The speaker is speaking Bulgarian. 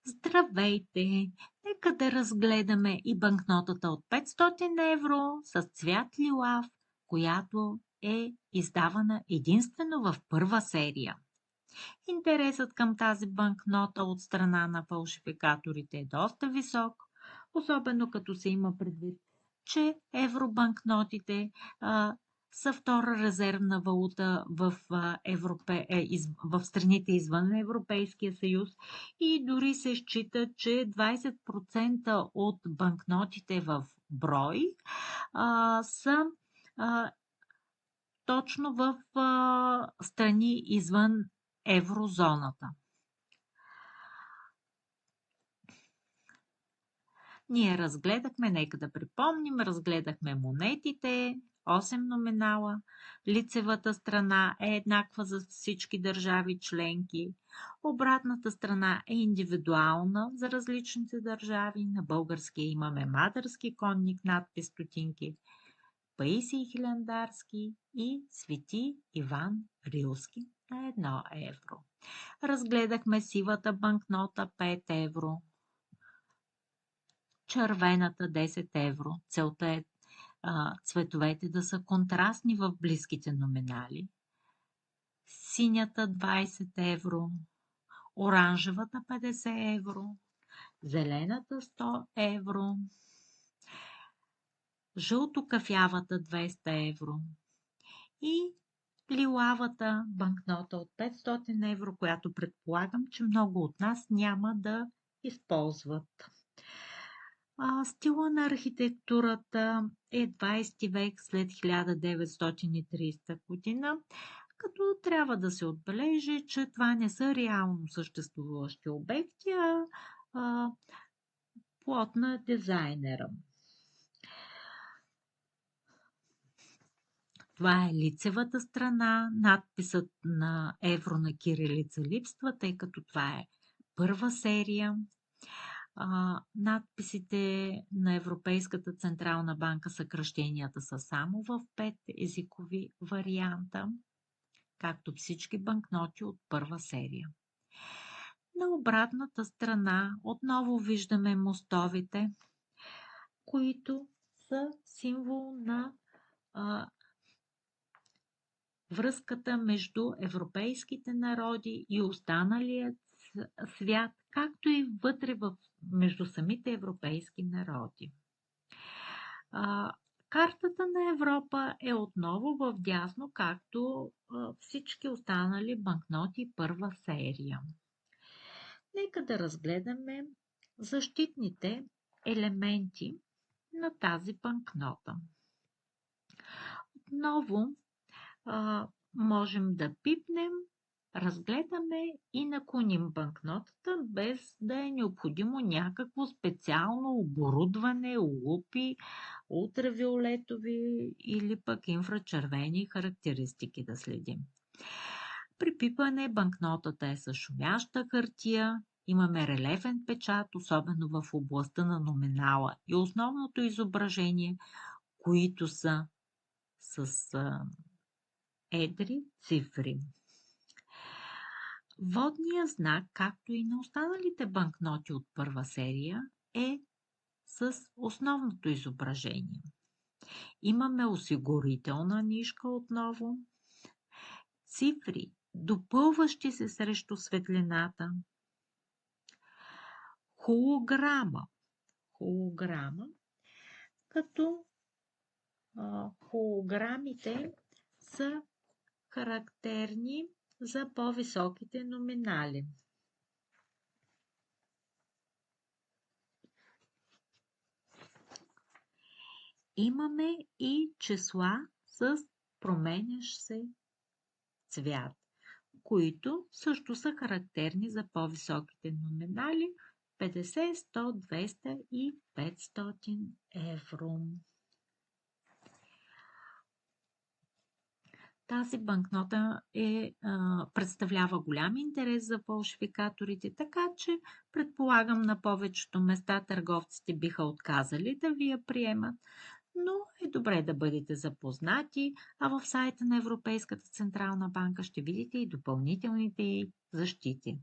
Здравейте! Нека да разгледаме и банкнотата от 500 евро с цвят лилав, която е издавана единствено в първа серия. Интересът към тази банкнота от страна на фалшификаторите е доста висок, особено като се има предвид, че евробанкнотите са втора резервна валута в страните извън Европейския съюз и дори се счита, че 20% от банкнотите в брой са а, точно в страни извън еврозоната. Ние разгледахме, нека да припомним, разгледахме монетите, 8 номинала, лицевата страна е еднаква за всички държави членки, обратната страна е индивидуална за различните държави, на българския имаме Мадърски конник надпис стотинки, Паисий Хилендарски и Свети Иван Рилски на 1 евро. Разгледахме сивата банкнота 5 евро, червената 10 евро. Целта е цветовете да са контрастни в близките номинали. Синята 20 евро, оранжевата 50 евро, зелената 100 евро, жълто-кафявата 200 евро и лилавата банкнота от 500 евро, която предполагам, че много от нас няма да използват. Стила на архитектурата е 20 век след 1930 година, като трябва да се отбележи, че това не са реално съществуващи обекти, а плод на дизайнера. Това е лицевата страна, надписът на евро на кирилица липсва, тъй като това е първа серия. Надписите на Европейската централна банка, съкращенията са само в 5 езикови варианта, както всички банкноти от първа серия. На обратната страна отново виждаме мостовите, които са символ на връзката между европейските народи и останалия свят, както и вътре между самите европейски народи. Картата на Европа е отново в дясно, както всички останали банкноти първа серия. Нека да разгледаме защитните елементи на тази банкнота. Отново можем да пипнем, разгледаме и наклоним банкнотата, без да е необходимо някакво специално оборудване, лупи, ултравиолетови или пък инфрачервени характеристики да следим. При пипане банкнотата е с шумяща хартия, имаме релефен печат, особено в областта на номинала и основното изображение, които са с едри цифри. Водният знак, както и на останалите банкноти от първа серия, е с основното изображение. Имаме осигурителна нишка отново, цифри, допълващи се срещу светлината, холограма, като холограмите са характерни за по-високите номинали. Имаме и числа с променящ се цвят, които също са характерни за по-високите номинали 50, 100, 200 и 500 евро. Тази банкнота представлява голям интерес за фалшификаторите, така че предполагам на повечето места търговците биха отказали да ви я приемат, но е добре да бъдете запознати, а в сайта на Европейската централна банка ще видите и допълнителните й защити.